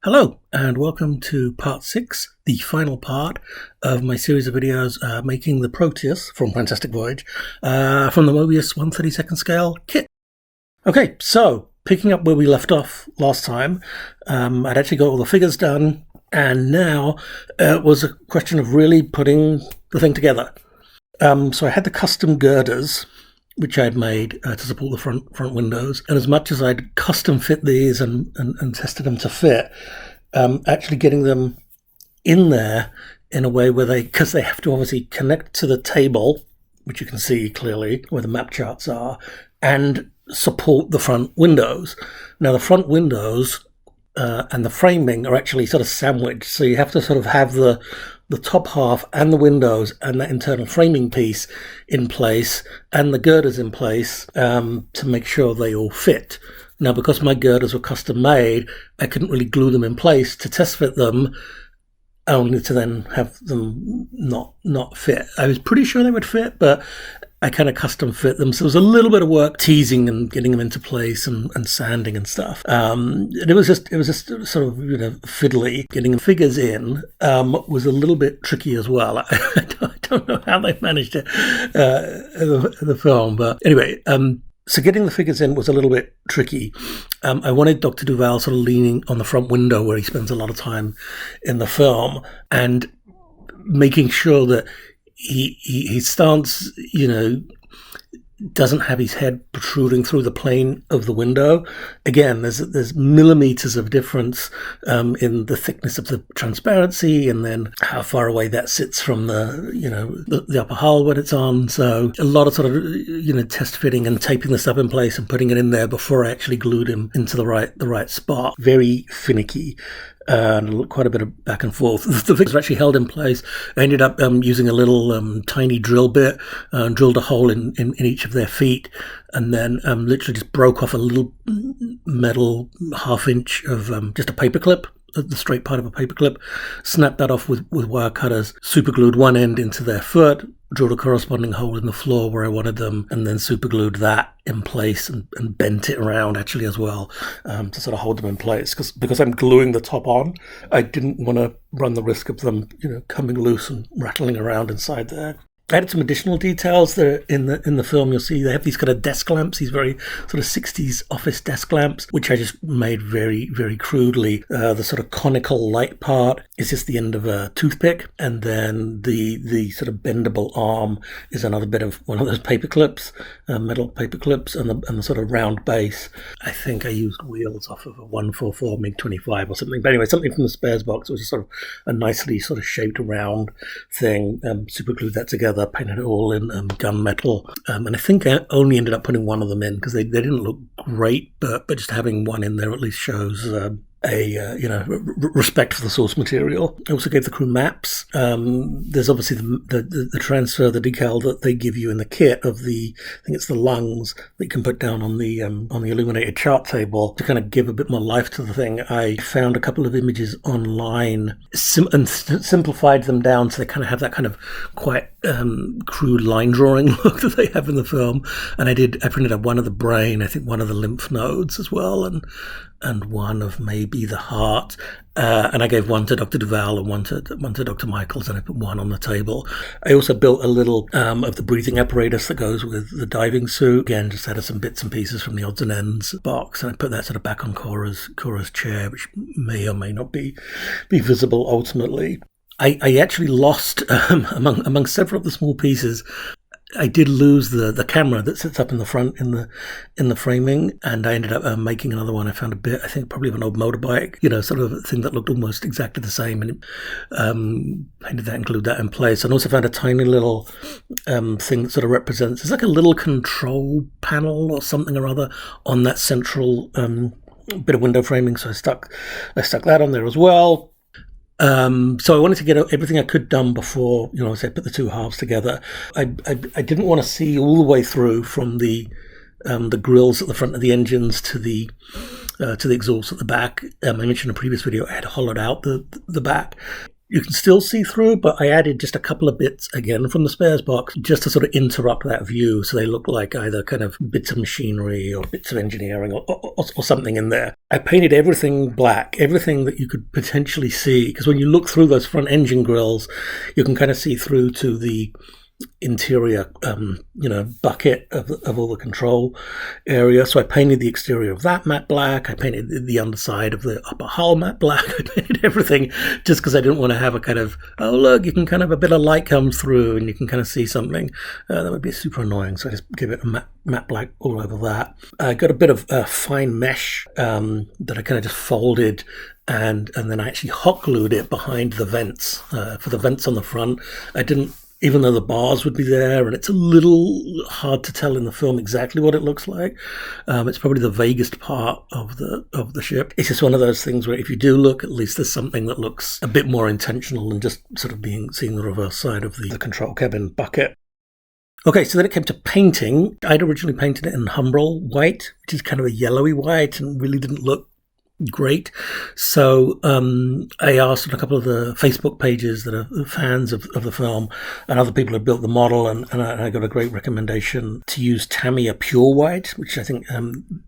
Hello and welcome to part 6, the final part of my series of videos making the Proteus from Fantastic Voyage from the Moebius 1/32 scale kit. Okay, so picking up where we left off last time, I'd actually got all the figures done, and now it was a question of really putting the thing together. So I had the custom girders, which I'd made to support the front windows. And as much as I'd custom fit these and tested them to fit, actually getting them in there in a way where because they have to obviously connect to the table, which you can see clearly where the map charts are, and support the front windows. Now the front windows and the framing are actually sort of sandwiched, so you have to sort of have the top half and the windows and that internal framing piece in place and the girders in place to make sure they all fit. Now, because my girders were custom made, I couldn't really glue them in place to test fit them, only to then have them not fit. I was pretty sure they would fit, but I kind of custom fit them. So it was a little bit of work teasing and getting them into place and sanding and stuff. And it was just sort of, fiddly. Getting the figures in was a little bit tricky as well. I don't know how they managed it in the film, but anyway, so getting the figures in was a little bit tricky. I wanted Dr. Duval sort of leaning on the front window where he spends a lot of time in the film and making sure that his stance, doesn't have his head protruding through the plane of the window. Again, there's millimeters of difference in the thickness of the transparency, and then how far away that sits from the upper hull when it's on. So a lot of sort of test fitting and taping the stuff in place and putting it in there before I actually glued him into the right spot. Very finicky. And quite a bit of back and forth. The figures were actually held in place. I ended up using a little tiny drill bit, drilled a hole in each of their feet, and then literally just broke off a little metal half-inch of just a paperclip, the straight part of a paperclip, snapped that off with wire cutters, superglued one end into their foot, drilled a corresponding hole in the floor where I wanted them, and then superglued that in place and bent it around actually as well to sort of hold them in place. Because I'm gluing the top on, I didn't want to run the risk of them coming loose and rattling around inside there. I added some additional details that in the film. You'll see they have these kind of desk lamps, these very sort of 60s office desk lamps, which I just made very, very crudely. The sort of conical light part is just the end of a toothpick, and then the sort of bendable arm is another bit of one of those paper clips, metal paper clips, and the sort of round base. I think I used wheels off of a 144 MiG-25 or something. But anyway, something from the spares box. It was just sort of a nicely sort of shaped round thing. Super glued that together. Painted it all in gunmetal, and I think I only ended up putting one of them in because they didn't look great, but just having one in there at least shows respect for the source material. I also gave the crew maps. There's obviously the transfer, the decal that they give you in the kit of I think it's the lungs that you can put down on the illuminated chart table to kind of give a bit more life to the thing. I found a couple of images online and simplified them down so they kind of have that kind of quite crude line drawing look that they have in the film. And I printed up one of the brain, I think one of the lymph nodes as well, and one of maybe the heart, and I gave one to Dr. Duval and one to Dr. Michaels, and I put one on the table. I also built a little of the breathing apparatus that goes with the diving suit. Again, just added some bits and pieces from the odds and ends box, and I put that sort of back on Cora's chair, which may or may not be visible ultimately. I actually lost among several of the small pieces. I did lose the camera that sits up in the front in the framing, and I ended up making another one. I found a bit, I think probably of an old motorbike, sort of a thing that looked almost exactly the same, and painted that and glued that in place. And also found a tiny little thing that sort of represents, it's like a little control panel or something or other on that central bit of window framing. So I stuck that on there as well. So I wanted to get everything I could done before, say, put the two halves together. I didn't want to see all the way through from the grills at the front of the engines to the exhaust at the back. I mentioned in a previous video I had hollowed out the back. you can still see through, but I added just a couple of bits again from the spares box just to sort of interrupt that view, so they look like either kind of bits of machinery or bits of engineering or something in there. I painted everything black, everything that you could potentially see, because when you look through those front engine grills, you can kind of see through to the interior, bucket of all the control area. So I painted the exterior of that matte black. I painted the underside of the upper hull matte black. I painted everything just because I didn't want to have a kind of, oh look, you can kind of, a bit of light comes through and you can kind of see something. That would be super annoying. So I just give it a matte black all over that. I got a bit of fine mesh that I kind of just folded and then I actually hot glued it behind the vents. For the vents on the front, I didn't, even though the bars would be there, and it's a little hard to tell in the film exactly what it looks like. It's probably the vaguest part of the ship. It's just one of those things where if you do look, at least there's something that looks a bit more intentional than just sort of seeing the reverse side of the control cabin bucket. Okay, so then it came to painting. I'd originally painted it in Humbrol white, which is kind of a yellowy white and really didn't look great. So I asked a couple of the Facebook pages that are fans of the film, and other people had built the model, and I got a great recommendation to use Tamiya Pure White, which I think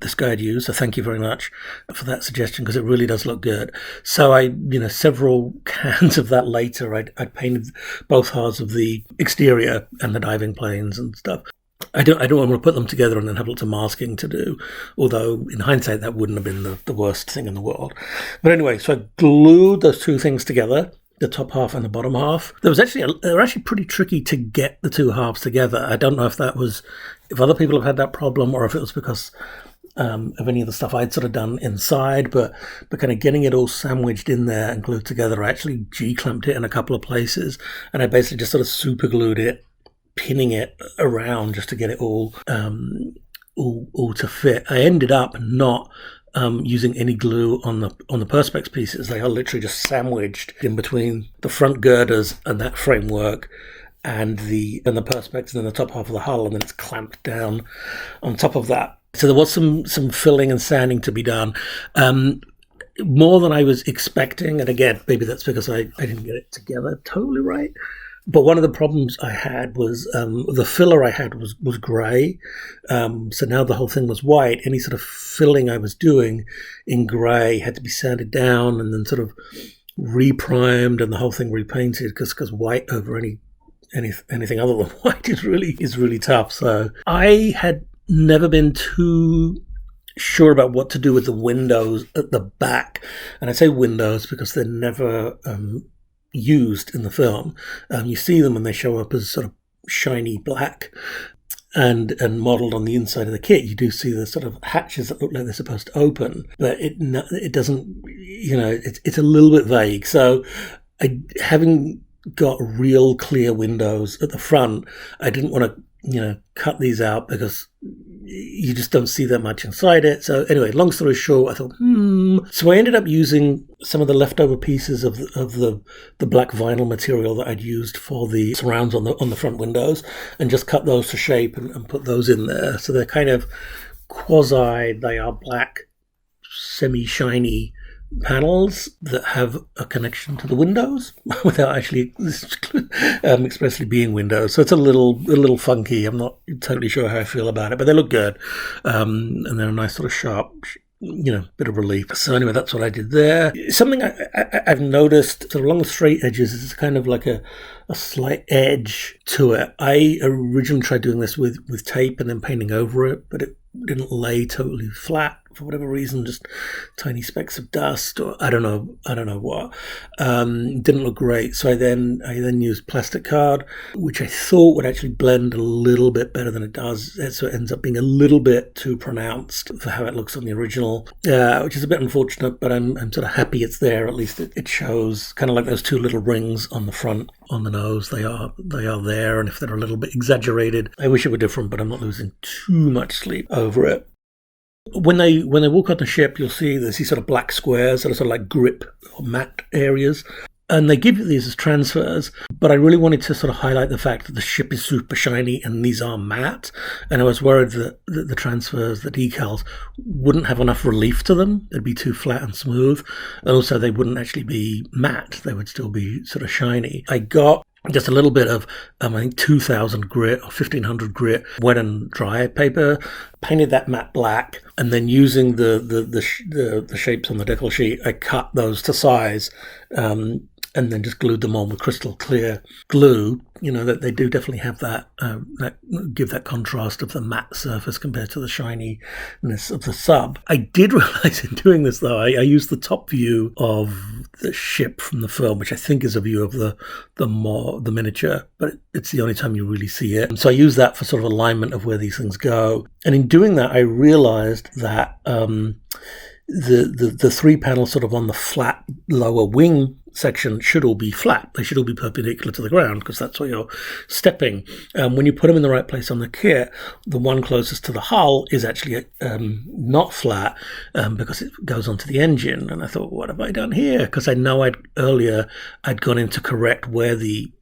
this guy had used. So thank you very much for that suggestion, because it really does look good. So I, several cans of that later, I'd painted both halves of the exterior and the diving planes and stuff. I don't want to put them together and then have lots of masking to do, although in hindsight that wouldn't have been the worst thing in the world. But anyway, so I glued those two things together, the top half and the bottom half. They were actually pretty tricky to get the two halves together. I don't know if other people have had that problem or if it was because of any of the stuff I'd sort of done inside, but kind of getting it all sandwiched in there and glued together. I actually G-clamped it in a couple of places, and I basically just sort of super glued it, pinning it around just to get it all to fit. I ended up not using any glue on the perspex pieces. They are literally just sandwiched in between the front girders and that framework and the perspex, and then the top half of the hull, and then it's clamped down on top of that. So there was some filling and sanding to be done. More than I was expecting, and again, maybe that's because I didn't get it together totally right. But one of the problems I had was the filler I had was grey. So now the whole thing was white. Any sort of filling I was doing in grey had to be sanded down and then sort of reprimed and the whole thing repainted, because white over anything other than white is really tough. So I had never been too sure about what to do with the windows at the back. And I say windows because they're never used in the film. You see them when they show up as sort of shiny black and modelled on the inside of the kit. You do see the sort of hatches that look like they're supposed to open, but it doesn't, it's a little bit vague. So having got real clear windows at the front, I didn't want to cut these out because you just don't see that much inside it. So anyway, long story short, I thought, So I ended up using some of the leftover pieces of the black vinyl material that I'd used for the surrounds on the front windows, and just cut those to shape and put those in there. So they're kind of they are black, semi-shiny panels that have a connection to the windows without actually expressly being windows. So it's a little funky. I'm not totally sure how I feel about it, but they look good. And they're a nice sort of sharp, bit of relief. So anyway, that's what I did there. Something I've noticed sort of along the straight edges is kind of like a slight edge to it. I originally tried doing this with tape and then painting over it, but it didn't lay totally flat for whatever reason, just tiny specks of dust, or I don't know what. Didn't look great. So I then used plastic card, which I thought would actually blend a little bit better than it does. So it ends up being a little bit too pronounced for how it looks on the original, which is a bit unfortunate, but I'm sort of happy it's there. At least it shows kind of like those two little rings on the front, on the nose. They are there, and if they're a little bit exaggerated, I wish it were different, but I'm not losing too much sleep over it. When they walk on the ship, you'll see there's these sort of black squares that are sort of like grip or mat areas. And they give you these as transfers, but I really wanted to sort of highlight the fact that the ship is super shiny and these are matte. And I was worried that the transfers, the decals, wouldn't have enough relief to them. They'd be too flat and smooth. And also they wouldn't actually be matte. They would still be sort of shiny. I got just a little bit of, I think 2000 grit or 1500 grit wet and dry paper, painted that matte black, and then using the shapes on the decal sheet, I cut those to size, and then just glued them on with crystal clear glue. You know, that they do definitely have that give that contrast of the matte surface compared to the shininess of the sub. I did realize in doing this, though, I used the top view of the ship from the film, which I think is a view of the miniature, but it's the only time you really see it. So I used that for sort of alignment of where these things go. And in doing that, I realized that the three panels sort of on the flat lower wing section should all be flat. They should all be perpendicular to the ground because that's where you're stepping. When you put them in the right place on the kit, the one closest to the hull is actually not flat because it goes onto the engine. And I thought, what have I done here? Because I know I'd gone in to correct where the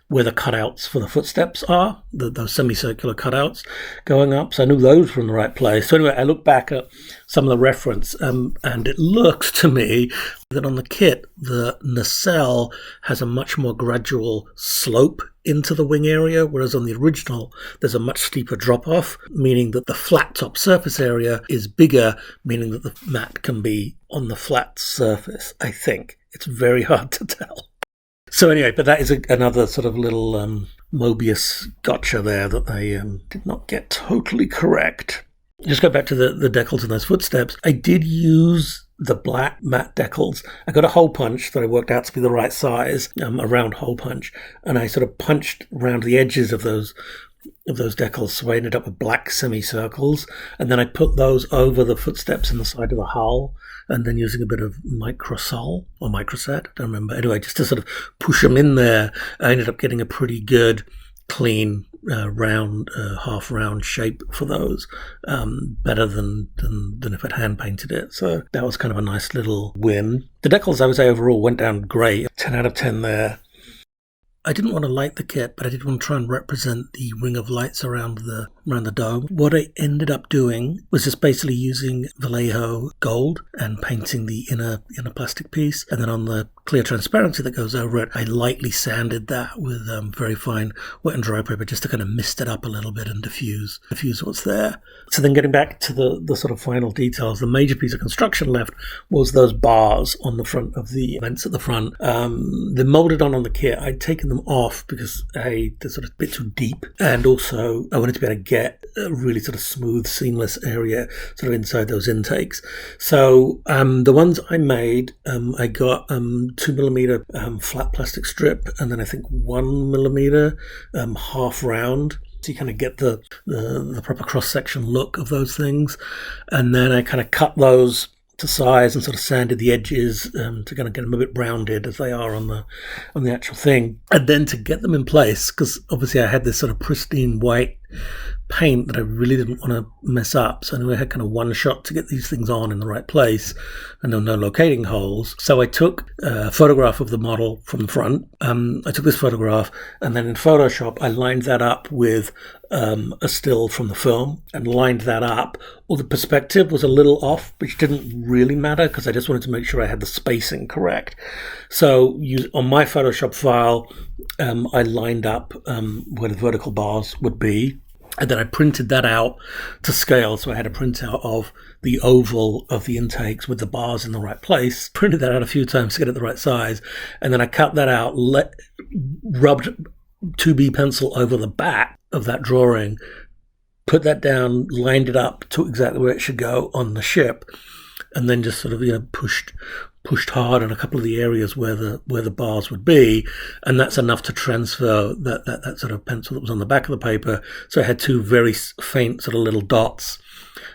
cutouts for the footsteps are, those semicircular cutouts going up. So I knew those were in the right place. So anyway, I looked back at some of the reference, and it looks to me that on the kit, the nacelle has a much more gradual slope into the wing area, whereas on the original, there's a much steeper drop-off, meaning that the flat top surface area is bigger, meaning that the mat can be on the flat surface, I think. It's very hard to tell. So anyway, but that is another sort of little Moebius gotcha there that they did not get totally correct. Just go back to the decals and those footsteps. I did use the black matte decals. I got a hole punch that I worked out to be the right size, a round hole punch, and I sort of punched around the edges of those decals, so I ended up with black semicircles, and then I put those over the footsteps in the side of the hull, and then using a bit of microsol or microset, I don't remember. Anyway, just to sort of push them in there, I ended up getting a pretty good, clean, round, half round shape for those, better than if I'd hand painted it. So that was kind of a nice little win. The decals, I would say, overall went down great. 10 out of 10 there. I didn't want to light the kit, but I did want to try and represent the ring of lights around the dome. What I ended up doing was just basically using Vallejo gold and painting the inner plastic piece. And then on the clear transparency that goes over it, I lightly sanded that with very fine wet and dry paper just to kind of mist it up a little bit and diffuse what's there. So then getting back to the sort of final details, the major piece of construction left was those bars on the front of the vents at the front. They're molded on the kit. I'd taken them off because they're sort of a bit too deep, and also I wanted to be able to get a really sort of smooth, seamless area sort of inside those intakes. So the ones I made, I got 2mm flat plastic strip, and then I think 1mm half round. So you kind of get the proper cross-section look of those things. And then I kind of cut those to size and sort of sanded the edges to kind of get them a bit rounded as they are on the actual thing. And then to get them in place, because obviously I had this sort of pristine white paint that I really didn't want to mess up. So I knew I had kind of one shot to get these things on in the right place, and there were no locating holes. So I took a photograph of the model from the front. I took this photograph, and then in Photoshop, I lined that up with a still from the film and lined that up. Well, the perspective was a little off, which didn't really matter because I just wanted to make sure I had the spacing correct. So on my Photoshop file, I lined up where the vertical bars would be. And then I printed that out to scale. So I had a printout of the oval of the intakes with the bars in the right place. Printed that out a few times to get it the right size. And then I cut that out, rubbed 2B pencil over the back of that drawing, put that down, lined it up to exactly where it should go on the ship. And then just sort of, pushed hard in a couple of the areas where the bars would be, and that's enough to transfer that sort of pencil that was on the back of the paper. So I had two very faint sort of little dots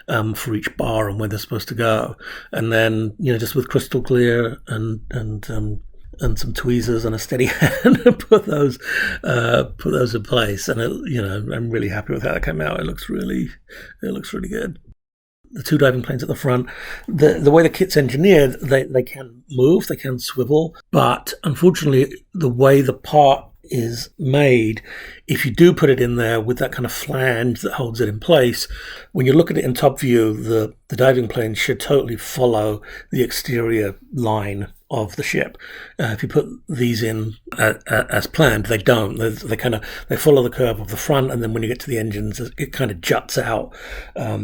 for each bar and where they're supposed to go, and then just with crystal clear and some tweezers and a steady hand put those in place. And I'm really happy with how it came out. It looks really good. the two diving planes at the front. The way the kit's engineered, they can move, they can swivel, but unfortunately, the way the part is made, if you do put it in there with that kind of flange that holds it in place, when you look at it in top view, the diving plane should totally follow the exterior line of the ship. If you put these in as planned, they don't. They follow the curve of the front, and then when you get to the engines, it kind of juts out,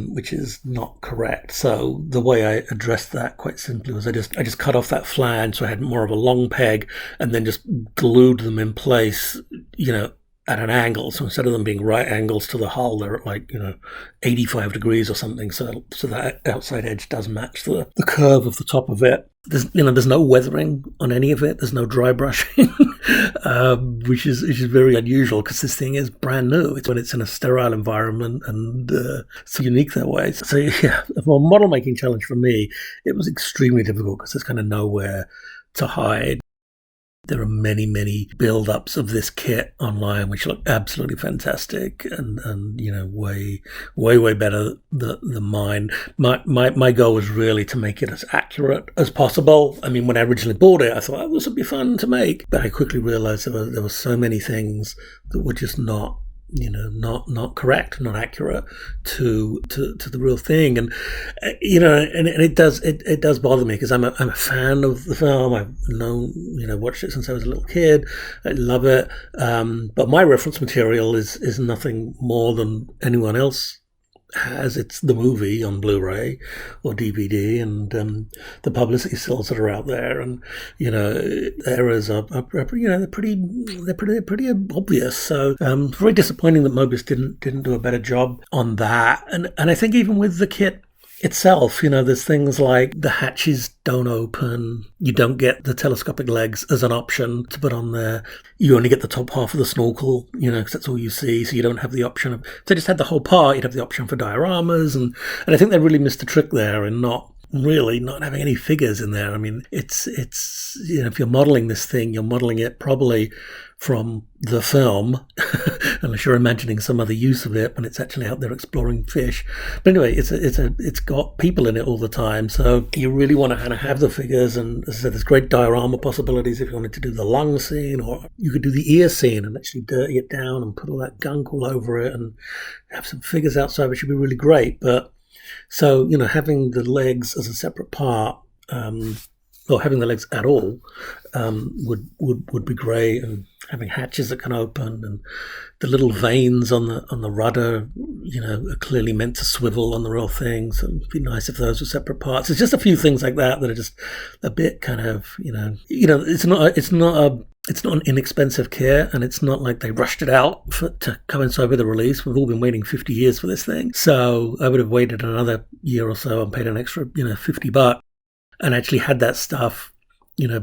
which is not correct. So the way I addressed that quite simply was I just cut off that flange, so I had more of a long peg, and then just glued them in place, at an angle. So instead of them being right angles to the hull, they're at 85 degrees or something. So that outside edge does match the curve of the top of it. There's no weathering on any of it. There's no dry brushing, which is very unusual because this thing is brand new. It's when it's in a sterile environment, and it's unique that way. So yeah, for a model making challenge for me, it was extremely difficult because there's kind of nowhere to hide. There are many, many build-ups of this kit online which look absolutely fantastic and way better than mine. My goal was really to make it as accurate as possible. I mean, when I originally bought it, I thought, this would be fun to make. But I quickly realized there were so many things that were just not correct, not accurate to the real thing, and it does bother me because I'm a fan of the film. I've watched it since I was a little kid. I love it, but my reference material is nothing more than anyone else has. It's the movie on Blu-ray or DVD, and the publicity stills that are out there, and errors are they're pretty obvious. So very disappointing that Moebius didn't do a better job on that. And I think even with the kit itself, there's things like the hatches don't open. You don't get the telescopic legs as an option to put on there. You only get the top half of the snorkel, because that's all you see. So you don't have the option of, if they just had the whole part, you'd have the option for dioramas. And I think they really missed the trick there in not having any figures in there. I mean, it's if you're modeling this thing, you're modeling it probably from the film, unless you're imagining some other use of it when it's actually out there exploring fish. But anyway, it's got people in it all the time, so you really want to kind of have the figures. And as I said, there's great diorama possibilities if you wanted to do the lung scene, or you could do the ear scene and actually dirty it down and put all that gunk all over it and have some figures outside, which would be really great. But so having the legs as a separate part, or having the legs at all, would be great, and having hatches that can open, and the little veins on the rudder, are clearly meant to swivel on the real thing. So it'd be nice if those were separate parts. It's just a few things like that are just a bit kind of, it's not an inexpensive kit, and it's not like they rushed it out to coincide with the release. We've all been waiting 50 years for this thing. So I would have waited another year or so and paid an extra, $50 and actually had that stuff,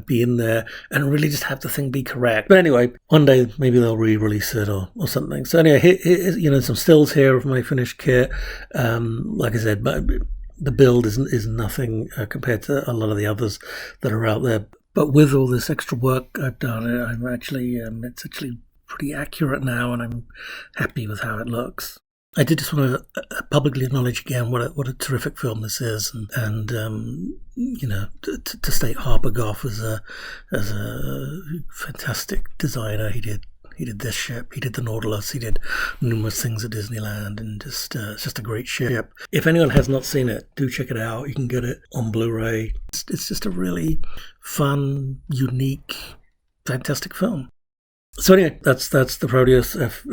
be in there and really just have the thing be correct. But anyway, one day maybe they'll re-release it or something. So anyway, here's some stills here of my finished kit. Like I said, but the build is nothing compared to a lot of the others that are out there. But with all this extra work I've done, I'm actually it's actually pretty accurate now, and I'm happy with how it looks. I did just want to publicly acknowledge again what a terrific film this is, and to state Harper Goff as a fantastic designer. He did this ship, he did the Nautilus, he did numerous things at Disneyland, and it's just a great ship. If anyone has not seen it, do check it out. You can get it on Blu-ray. It's just a really fun, unique, fantastic film. So anyway, that's the Proteus. If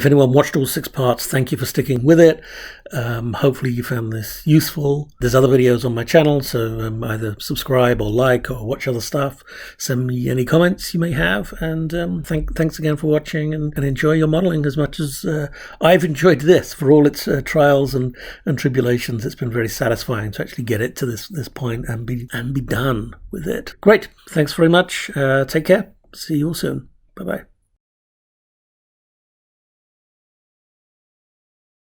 anyone watched all 6 parts, thank you for sticking with it. Hopefully you found this useful. There's other videos on my channel, so either subscribe or like or watch other stuff. Send me any comments you may have, and thanks again for watching, and enjoy your modeling as much as I've enjoyed this. For all its trials and tribulations, it's been very satisfying to actually get it to this point and be done with it. Great, thanks very much. Take care. See you all soon. Bye-bye.